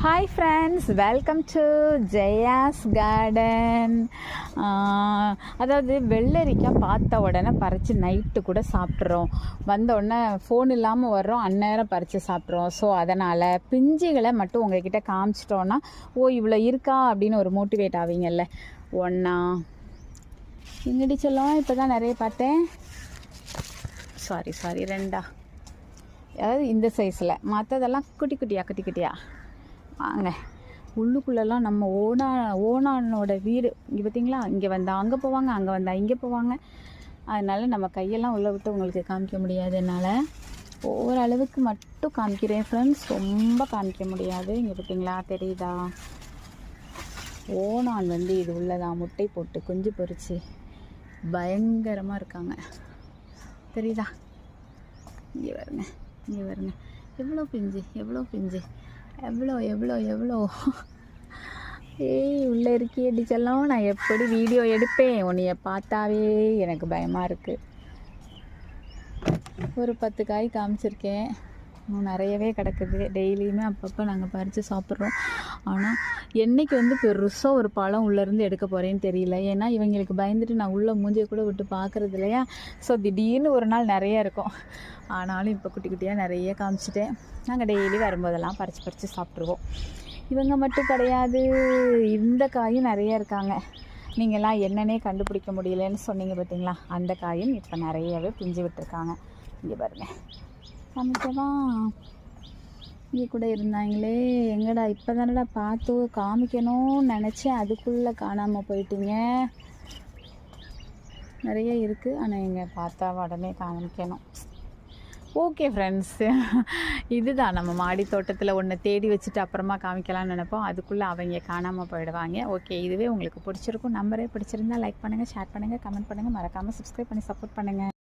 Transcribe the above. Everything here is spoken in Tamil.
Hi friends, welcome to Jaya's garden. அதாவது வெள்ளரிக்காய் பார்த்த உடனே பறித்து நைட்டு கூட சாப்பிட்றோம். வந்த உடனே ஃபோன் இல்லாமல் வர்றோம், அந்நேரம் பறித்து சாப்பிட்றோம். ஸோ அதனால் பிஞ்சுகளை மட்டும் உங்கள்கிட்ட காமிச்சிட்டோன்னா இவ்வளோ இருக்கா அப்படின்னு ஒரு மோட்டிவேட் ஆவீங்கல்ல. ஒன்றா எங்கடி சொல்லுவோம், இப்போ தான் நிறைய பார்த்தேன். சாரி ரெண்டா, அதாவது இந்த சைஸில், மற்றதெல்லாம் குட்டி குட்டியாக வாங்க. உள்ளுக்குள்ளெல்லாம் நம்ம ஓனானோட வீடு இங்கே பார்த்திங்களா. இங்கே வந்தால் அங்கே போவாங்க, அங்கே வந்தால் இங்கே போவாங்க. அதனால் நம்ம கையெல்லாம் உள்ளே விட்டு உங்களுக்கு காமிக்க முடியாது. என்னால் ஓரளவுக்கு மட்டும் காமிக்கிறேன் ஃப்ரெண்ட்ஸ், ரொம்ப காமிக்க முடியாது. இங்கே பார்த்திங்களா, தெரியுதா? ஓனான் இது உள்ளதான் முட்டை போட்டு குஞ்சு பொறிச்சு பயங்கரமாக இருக்காங்க. தெரியுதா? இங்கே வருங்க எவ்வளோ பிஞ்சு எவ்வளோ உள்ளே இருக்கியடி செல்லம். நான் எப்படி வீடியோ எடுப்பேன், உன்னைய பார்த்தாவே எனக்கு பயமாக இருக்குது. ஒரு 10 காய் காமிச்சிருக்கேன், நிறையவே கிடக்குது. டெய்லியுமே அப்பப்போ நாங்கள் பறித்து சாப்பிட்றோம். ஆனால் என்றைக்கு பெருசாக ஒரு பழம் உள்ளேருந்து எடுக்க போகிறேன்னு தெரியல. ஏன்னா இவங்களுக்கு பயந்துட்டு நான் உள்ளே மூஞ்சியை கூட விட்டு பார்க்குறது இல்லையா. ஸோ திடீர்னு ஒரு நாள் நிறைய இருக்கும். ஆனாலும் இப்போ குட்டி குட்டியாக நிறைய காமிச்சிட்டேன். நாங்கள் டெய்லி வரும்போதெல்லாம் பறித்து சாப்பிட்ருவோம். இவங்க மட்டும் கிடையாது, இந்த காயும் நிறைய இருக்காங்க. நீங்கள்லாம் என்னன்னே கண்டுபிடிக்க முடியலன்னு சொன்னீங்க பார்த்தீங்களா, அந்த காயும் இப்போ நிறையவே பிஞ்சு விட்டுருக்காங்க. இங்கே பாருங்கள், காமிக்கவா? இங்கே கூட இருந்தாங்களே, எங்கடா இப்போ தானடா பார்த்து காமிக்கணும்னு நினச்சேன், அதுக்குள்ளே காணாமல் போயிட்டீங்க. நிறைய இருக்குது, ஆனால் இங்கே பார்த்தா உடனே காமிக்கணும். ஓகே ஃப்ரெண்ட்ஸ், இதுதான் நம்ம மாடி தோட்டத்தில் ஒன்று தேடி வச்சுட்டு அப்புறமா காமிக்கலாம்னு நினைப்போம். அதுக்குள்ளே அவங்க காணாமல் போயிடுவாங்க. ஓகே, இதுவே உங்களுக்கு பிடிச்சிருக்கும். நம்பரே பிடிச்சிருந்தா லைக் பண்ணுங்கள், ஷேர் பண்ணுங்கள், கமெண்ட் பண்ணுங்கள், மறக்காமல் சப்ஸ்கிரைப் பண்ணி சப்போர்ட் பண்ணுங்கள்.